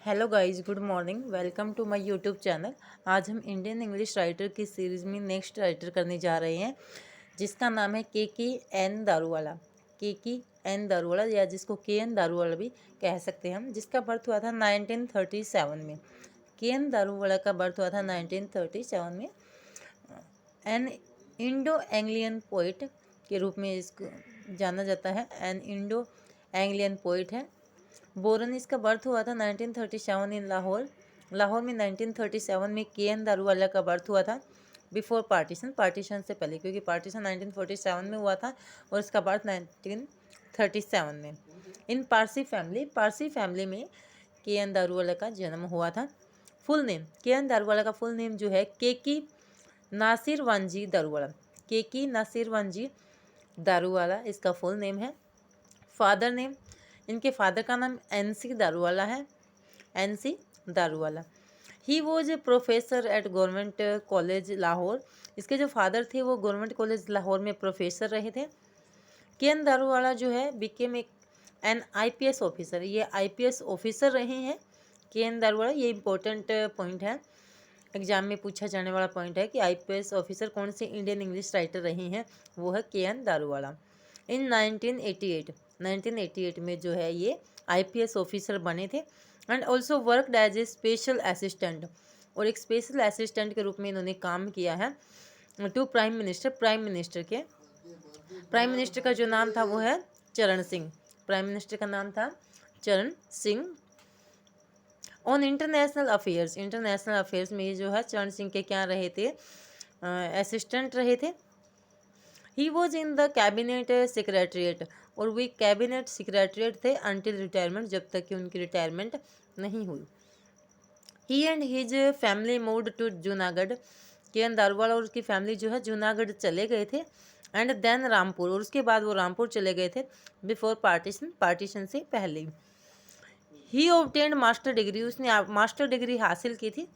Hello guys, good morning. Welcome to my YouTube channel. आज हम Indian English writer की series में next writer करने जा रहे हैं, जिसका नाम है के दारूवाला। के दारूवाला, या जिसको के दारूवाला भी कह सकते हैं हम, जिसका बर्थ हुआ था 1937 में। दारूवाला का बर्थ हुआ था 1937 में। एन इंडो एंग्लियन पोइट के रूप में इसको जाना जाता है। एन इंडो एंग्लियन पोइट है। बोरन, इसका बर्थ हुआ था 1937 इन लाहौर। लाहौर में 1937 में दारूवाला का बर्थ हुआ था। बिफोर पार्टीशन से पहले, क्योंकि पार्टीशन 1947 में हुआ था और इसका बर्थ 1937 में। इन पारसी फैमिली में दारूवाला का जन्म हुआ था। फुल नेम दारूवाला का फुल नेम जो है नासिर वांजी दारूवाला। नासिर वांजी दारूवाला इसका फुल नेम है। फादर नेम, इनके फादर का नाम NC दारूवाला है। NC Daruwalla. He was a professor at government college Lahore. इसके जो फादर थे वो गवर्नमेंट कॉलेज लाहौर में प्रोफेसर रहे थे। दारूवाला जो है बिकेम एन IPS ऑफिसर। ये IPS ऑफिसर रहे हैं दारूवाला। ये इंपॉर्टेंट पॉइंट है, एग्जाम में पूछा जाने वाला पॉइंट है कि IPS ऑफिसर कौन से इंडियन इंग्लिश राइटर रहे हैं, वो है दारूवाला। इन 1988 में जो है ये IPS ऑफिसर बने थे। And also worked as a special assistant, और एक स्पेशल असिस्टेंट के रूप में इन्होंने काम किया है टू प्राइम मिनिस्टर का जो नाम था वो है चरण सिंह। प्राइम मिनिस्टर का नाम था चरण सिंह। ऑन इंटरनेशनल अफेयर्स में जो है चरण सिंह के क्या रहे थे, असिस्टेंट रहे थे। He was in the cabinet secretariat, और वे कैबिनेट सेक्रेटरीट थे अंटिल रिटायरमेंट, जब तक कि उनकी रिटायरमेंट नहीं हुई। He and his family moved to Junagadh. Daruwala और उसकी फैमिली जो है जूनागढ़ चले गए थे। एंड देन रामपुर, और उसके बाद वो रामपुर चले गए थे बिफोर पार्टीशन से पहले। ही ऑब्टेन्ड मास्टर डिग्री, उसने मास्टर डिग्री हासिल की थी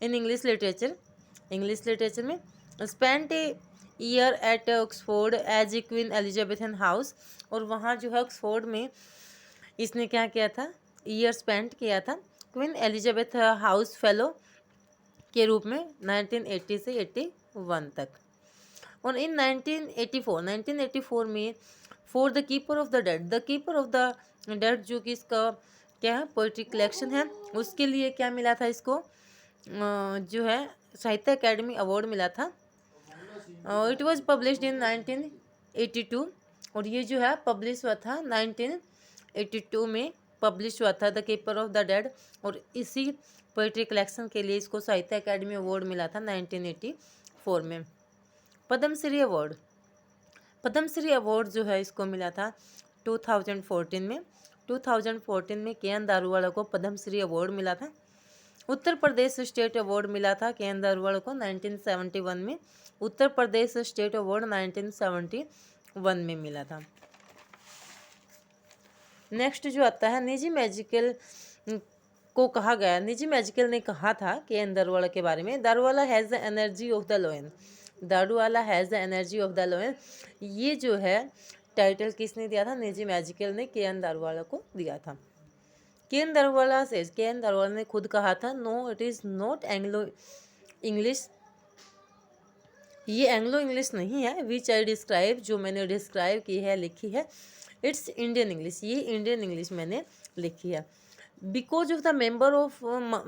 इन इंग्लिश लिटरेचर में। Spent a year at Oxford as a queen Elizabethan house, और वहाँ जो है ऑक्सफोर्ड में इसने क्या किया था, ईयर स्पेंड किया था क्वीन एलिजाबेथ हाउस फेलो के रूप में 1980 से 81 तक। और इन 1984 में for the keeper of the dead जो कि इसका क्या है, पोइट्री कलेक्शन है, उसके लिए क्या मिला था इसको, जो है साहित्य अकेडमी अवार्ड मिला था। इट वॉज पब्लिश्ड इन 1982, और ये जो है पब्लिश हुआ था 1982 में पब्लिश हुआ था the keeper of the dead, और इसी पोइट्री कलेक्शन के लिए इसको साहित्य अकेडमी अवार्ड मिला था 1984 में। पद्मश्री अवार्ड जो है इसको मिला था 2014 में। 2014 में दारूवाला को पद्मश्री अवार्ड मिला था। उत्तर प्रदेश स्टेट अवार्ड मिला था दारूवाला को 1971 में। उत्तर प्रदेश स्टेट अवार्ड 1971 में मिला था। नेक्स्ट जो आता है, निजी मैजिकल को कहा गया, निजी मैजिकल ने कहा था दारूवाला के बारे में, Daruwalla has the energy of the लोयन। Daruwalla has the energy of the लोयन, ये जो है टाइटल किसने दिया था, निजी मैजिकल ने दारूवाला को दिया था। दारूवाला ने खुद कहा था, no it is not Anglo English, ये एंग्लो इंग्लिश नहीं है, विच आई डिस्क्राइब, जो मैंने डिस्क्राइब की है, लिखी है, इट्स इंडियन इंग्लिश, ये इंडियन इंग्लिश मैंने लिखी है। Because of the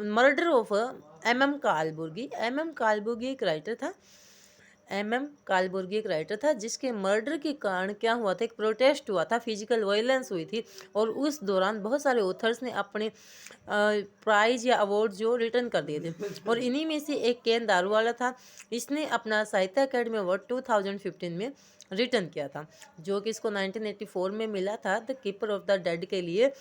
murder of MM Kalaburagi. Kalaburagi एक राइटर था, कालबुर्गी एक राइटर था, जिसके मर्डर के कारण क्या हुआ था, एक प्रोटेस्ट हुआ था, फिजिकल वायलेंस हुई थी, और उस दौरान बहुत सारे ऑथर्स ने अपने प्राइज या अवार्ड जो रिटर्न कर दिए थे, और इन्हीं में से एक दारूवाला था। इसने अपना साहित्य अकेडमी अवार्ड 2015 में रिटर्न किया था, जो कि इसको 1984 में मिला था the keeper of the dead के लिए,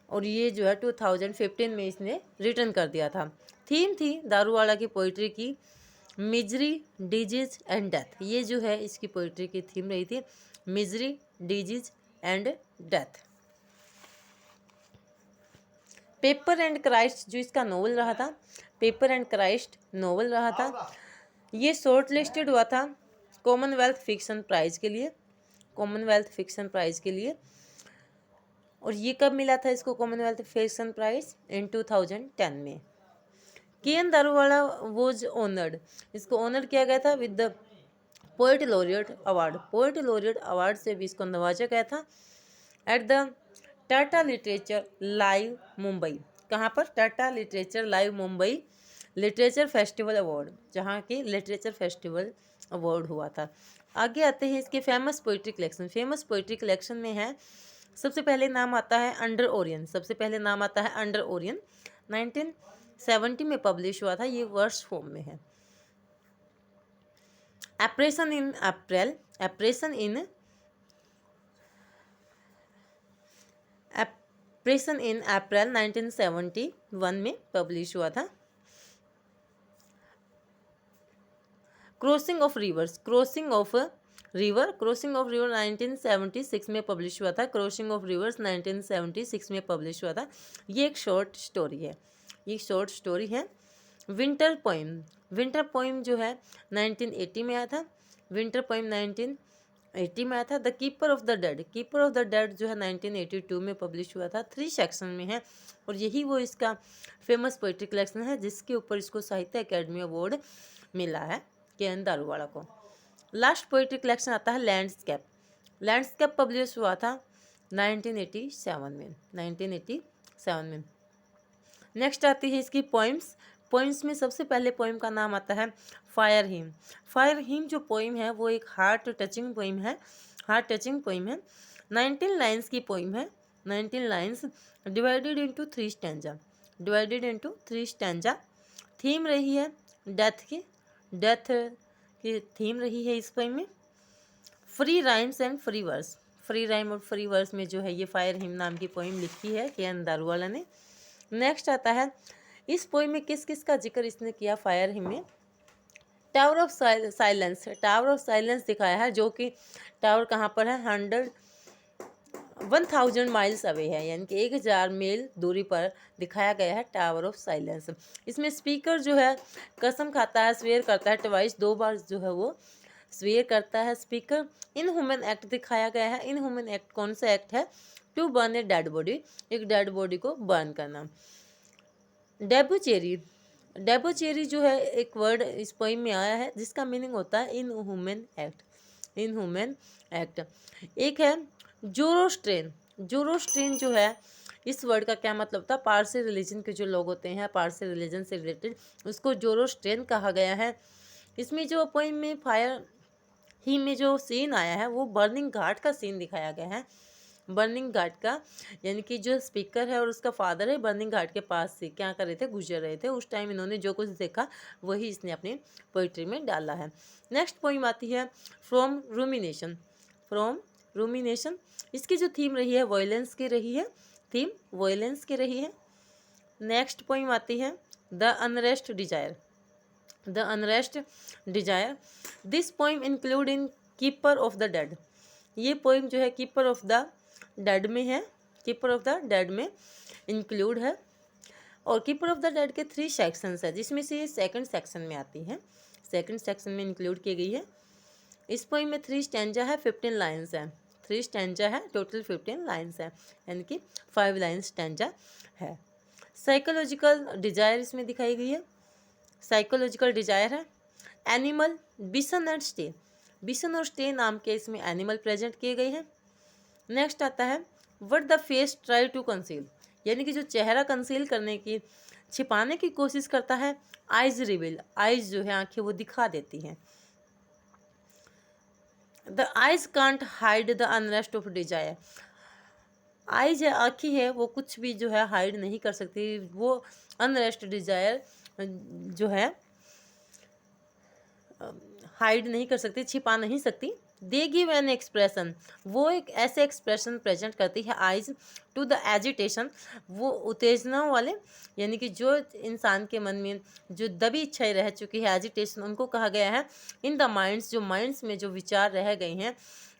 और ये जो है 2015 में इसने रिटर्न कर दिया था। थीम थी दारूवाला की पोइट्री की मिजरी, डिजीज एंड डेथ। ये जो है इसकी पोइट्री की थीम रही थी, misery, disease and death. Paper and Christ जो इसका नोवेल रहा था, पेपर एंड क्राइस्ट नोवेल रहा था, ये शॉर्ट लिस्टेड हुआ था कॉमनवेल्थ फिक्शन प्राइज के लिए, और ये कब मिला था इसको कॉमनवेल्थ फिक्शन प्राइज? इन 2010 में। के.एन. दारूवाला वॉज ऑनर्ड, इसको ऑनर किया गया था with the poet laureate award, poet laureate award से भी इसको नवाजा गया था at the Tata literature live Mumbai. कहाँ पर? Tata literature live Mumbai literature festival award, जहाँ की लिटरेचर फेस्टिवल अवार्ड हुआ था। आगे आते हैं इसके famous poetry collection. Famous poetry collection में है, सबसे पहले नाम आता है अंडर ओरियन, सबसे पहले नाम आता है अंडर ओरियन, 1970 में पब्लिश हुआ था, ये वर्ष फॉर्म में है। एप्रेशन इन अप्रैल, एप्रेशन इन अप्रैल 1971 में पब्लिश हुआ था। Crossing of reverse, crossing of river, crossing of river 1976 में पब्लिश हुआ था, क्रॉसिंग ऑफ रिवर्स 1976 में पब्लिश हुआ था। ये एक शॉर्ट स्टोरी है, ये शॉर्ट स्टोरी है। विंटर पोइम, विंटर पोइम जो है 1980 में आया था, विंटर पोइम 1980 में आया था। The keeper of the dead, keeper of the dead जो है 1982 में पब्लिश हुआ था, 3 सेक्शन में है और यही वो इसका फेमस पोइट्री कलेक्शन है जिसके ऊपर इसको साहित्य अकेडमी अवार्ड मिला है के.एन. दारूवाला को। लास्ट पोइट्री कलेक्शन आता है लैंडस्केप, लैंडस्केप पब्लिश हुआ था 1987 में, 1987 में। नेक्स्ट आती है इसकी पोइम्स, पोइम्स में सबसे पहले पोइम का नाम आता है फायर हिम। फायर हिम जो पोइम है वो एक हार्ट टचिंग पोइम है, हार्ट टचिंग पोइम है। 19 लाइन्स की पोइम है, 19 lines divided into 3 stanza, divided into 3 stanza. Theme रही है डेथ की, डेथ की थीम रही है इस पोइम में। Free rhymes and free verse, free rhyme और फ्री वर्स में जो है ये फायर हिम नाम की पोइम लिखी है के.एन. दारूवाला ने। नेक्स्ट आता है इस पोइम में किस किस का जिक्र इसने किया फायर हिम में? Tower of silence, tower of silence दिखाया है, जो कि टावर कहाँ पर है? 1000 माइल्स अवे है, यानी कि 1000 मील दूरी पर दिखाया गया है टावर ऑफ साइलेंस। इसमें स्पीकर जो है कसम खाता है, स्वेयर करता है, ट्वाइस 2 बार जो है वो स्वेयर करता है स्पीकर। इन ह्यूमन एक्ट दिखाया गया है, इन ह्यूमन एक्ट कौन सा एक्ट है? To burn a dead body, एक डेड बॉडी को बर्न करना। डेबुचेरी, डेबुचेरी जो है एक वर्ड इस पोइम में आया है जिसका मीनिंग होता है in human act, in human act. एक है जोरोस्ट्रेन, जोरोस्ट्रेन जो है इस वर्ड का क्या मतलब था? पारसी रिलीजन के जो लोग होते हैं, पारसी रिलीजन से रिलेटेड, उसको जोरोस्ट्रेन कहा गया है। इसमें जो पोइम में फायर ही में जो सीन आया है वो बर्निंग घाट का सीन दिखाया गया है, बर्निंग घाट का, यानी कि जो स्पीकर है और उसका फादर है बर्निंग घाट के पास से क्या कर रहे थे? गुजर रहे थे। उस टाइम इन्होंने जो कुछ देखा वही इसने अपनी पोइट्री में डाला है। नेक्स्ट पोइम आती है फ्रॉम रूमिनेशन, फ्रॉम रूमिनेशन। इसकी जो थीम रही है वॉयलेंस की रही है, थीम वॉयलेंस की रही है। नेक्स्ट पोइम आती है the unrest desire, the unrest desire. This poem include in keeper of the dead, ये पोइम जो है कीपर ऑफ द डेड में है, कीपर ऑफ द डेड में इंक्लूड है। और कीपर ऑफ द डेड के 3 सेक्शंस है जिसमें से ये सेकंड सेक्शन में आती है, सेकंड सेक्शन में इंक्लूड की गई है। इस पोइम में 3 स्टैंजा है, 15 लाइन्स है, 3 स्टैंजा है, टोटल 15 लाइन्स है, यानी कि 5 लाइन स्टैंजा है। साइकोलॉजिकल डिजायर इसमें दिखाई गई है, साइकोलॉजिकल डिजायर है। एनिमल, बिसन एंड स्टे, बिसन और स्टे नाम के इसमें एनिमल प्रेजेंट किए गए हैं। नेक्स्ट आता है what the face try to conceal, यानी कि जो चेहरा कंसील करने की, छिपाने की कोशिश करता है। आइज रिवील, आइज जो है आंखें वो दिखा देती हैं। The eyes can't hide the unrest of desire, eyes है, आँखें है, वो कुछ भी जो है हाइड नहीं कर सकती, वो अनरेस्ट डिजायर जो है हाइड नहीं कर सकती, छिपा नहीं सकती। दे गिव एन एक्सप्रेशन, वो एक ऐसे एक्सप्रेशन प्रेजेंट करती है आइज टू द एजिटेशन, वो उत्तेजना वाले, यानी कि जो इंसान के मन में जो दबी इच्छाएं रह चुकी है, एजिटेशन, उनको कहा गया है इन द माइंड्स, जो माइंड्स में जो विचार रह गए हैं।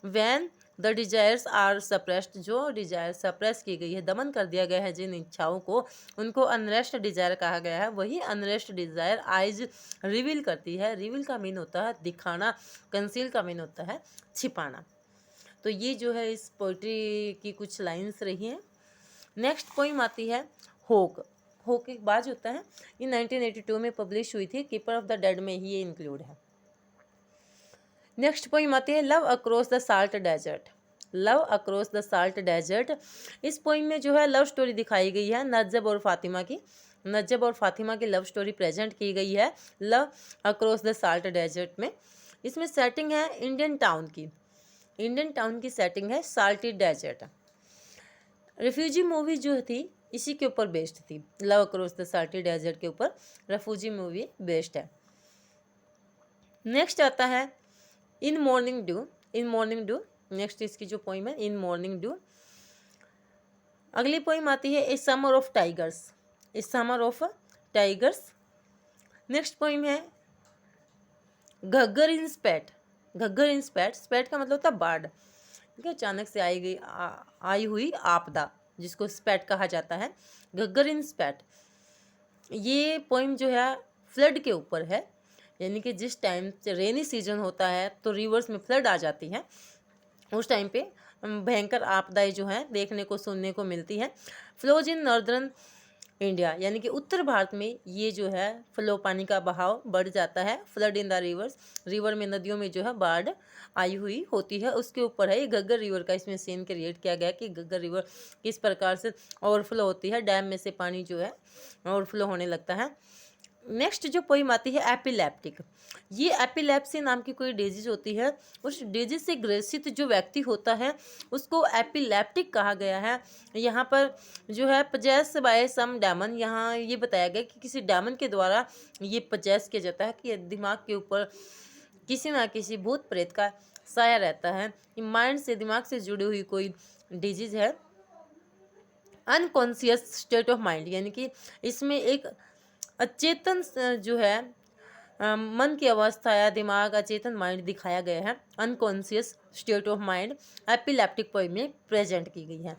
When the desires are suppressed, जो डिजायर सप्रेस की गई है, दमन कर दिया गया है जिन इच्छाओं को, उनको अनरेस्ट डिजायर कहा गया है। वही अनरेस्ट डिजायर आइज रिवील करती है, रिवील का मीन होता है दिखाना, कंसील का मीन होता है छिपाना। तो ये जो है इस पोइट्री की कुछ लाइन्स रही हैं नेक्स्ट पोइम आती है होक। होक एक बाज होता है, ये 1982 में पब्लिश हुई थी, कीपर ऑफ द डेड में ही ये इंक्लूड है। नेक्स्ट पोइम आती है love across the salt desert. Love across the salt desert, इस पोइम में जो है लव स्टोरी दिखाई गई है नजब और फातिमा की। नजब और फातिमा की लव स्टोरी प्रेजेंट की गई है love across the salt desert में। इसमें सेटिंग है इंडियन टाउन की, इंडियन टाउन की सेटिंग है साल्टी डेजर्ट। रिफ्यूजी मूवी जो थी इसी के ऊपर बेस्ड थी, love across the salty desert के ऊपर रिफ्यूजी मूवी बेस्ड है। नेक्स्ट आता है in morning dew. In morning dew next इसकी जो पोइम है इन मॉर्निंग ड्यू। अगली पोइम आती है a summer of tigers. A summer of tigers. Next poem है घग्गर इन स्पैट। घग्गर इन स्पैट, स्पैट का मतलब होता है बाढ़, ठीक है, अचानक से आई हुई आपदा जिसको स्पैट कहा जाता है। घग्गर इन स्पैट, ये पोइम जो है फ्लड के ऊपर है, यानी कि जिस टाइम रेनी सीजन होता है तो रिवर्स में फ्लड आ जाती है, उस टाइम पे भयंकर आपदाएं जो हैं देखने को सुनने को मिलती है। फ्लोज इन नॉर्दर्न इंडिया, यानी कि उत्तर भारत में ये जो है फ्लो पानी का बहाव बढ़ जाता है। Flood in the reverse, river में नदियों में जो है बाढ़ आई हुई होती है, उसके ऊपर है ये घग्गर रिवर का इसमें सीन क्रिएट किया गया कि घग्गर रिवर किस प्रकार से ओवरफ्लो होती है, डैम में से पानी जो है ओवरफ्लो होने लगता है। नेक्स्ट जो पोइम आती है एपिलेप्टिक। ये एपिलेप्सी नाम की कोई डिजीज होती है, उस डिजीज से ग्रसित जो व्यक्ति होता है उसको एपिलेप्टिक कहा गया है। यहाँ पर जो है पजेस बाय सम डेमन, यहाँ ये बताया गया कि किसी डेमन के द्वारा ये पजेस किया जाता है कि दिमाग के ऊपर किसी ना किसी भूत प्रेत का साया रहता है। माइंड से, दिमाग से जुड़ी हुई कोई डिजीज है। अनकॉन्शियस स्टेट ऑफ माइंड, यानी कि इसमें एक अचेतन जो है मन की अवस्था या दिमाग, अचेतन माइंड दिखाया गया है। Unconscious state of mind epileptic poem में प्रेजेंट की गई है।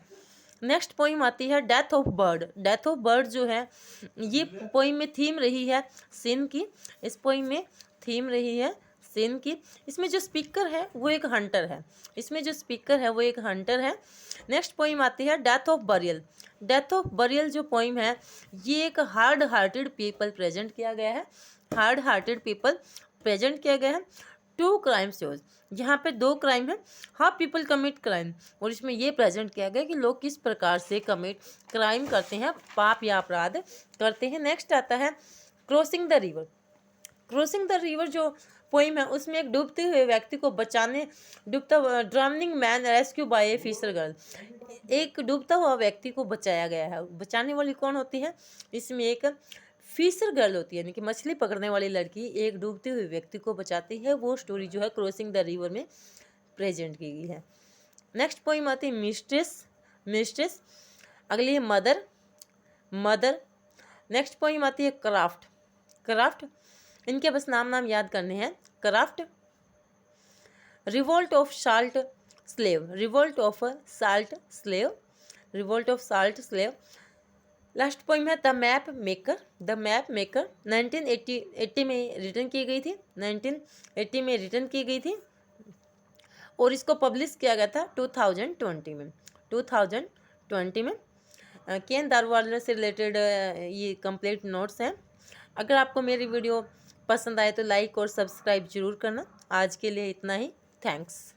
नेक्स्ट पोइम आती है death of bird. Death of bird जो है ये पोइम में थीम रही है सिन की। इस पोइम में थीम रही है सिन की। इसमें जो स्पीकर है वो एक हंटर है, इसमें जो स्पीकर है वो एक हंटर है। नेक्स्ट पोइम आती है death of burial. Death of burial जो पोइम है ये एक हार्ड हार्टेड पीपल प्रेजेंट किया गया है, हार्ड हार्टेड पीपल प्रेजेंट किया गया है। टू क्राइम शोज, यहाँ पे दो क्राइम है, हाउ पीपल कमिट क्राइम, और इसमें ये प्रेजेंट किया गया कि लोग किस प्रकार से क्राइम करते हैं, पाप या अपराध करते हैं। नेक्स्ट आता है crossing the river. Crossing the river जो पोइम है उसमें एक डूबते हुए व्यक्ति को बचाने, डूबता ड्राउनिंग मैन रेस्क्यू बाय ए फिशर गर्ल, एक डूबता हुआ व्यक्ति को बचाया गया है। बचाने वाली कौन होती है, इसमें एक फिशर गर्ल होती है, यानी कि मछली पकड़ने वाली लड़की एक डूबते हुए व्यक्ति को बचाती है। वो स्टोरी जो है क्रॉसिंग द रिवर में प्रेजेंट की गई है। नेक्स्ट पोइम आती है मिस्ट्रेस। मिस्ट्रेस। अगली है मदर। मदर। नेक्स्ट पोइम आती है क्राफ्ट। क्राफ्ट, इनके बस नाम याद करने हैं। Craft. Revolt of salt slave. Revolt of salt slave. Revolt of salt slave. Last poem है the map maker. The map maker 1980 में रिटर्न की गई थी, 1980 में रिटर्न की गई थी और इसको पब्लिश किया गया था 2020 में। 2020 में केन दारवालर से रिलेटेड ये कंप्लीट नोट्स हैं। अगर आपको मेरी वीडियो पसंद आए तो लाइक और सब्सक्राइब जरूर करना। आज के लिए इतना ही, थैंक्स।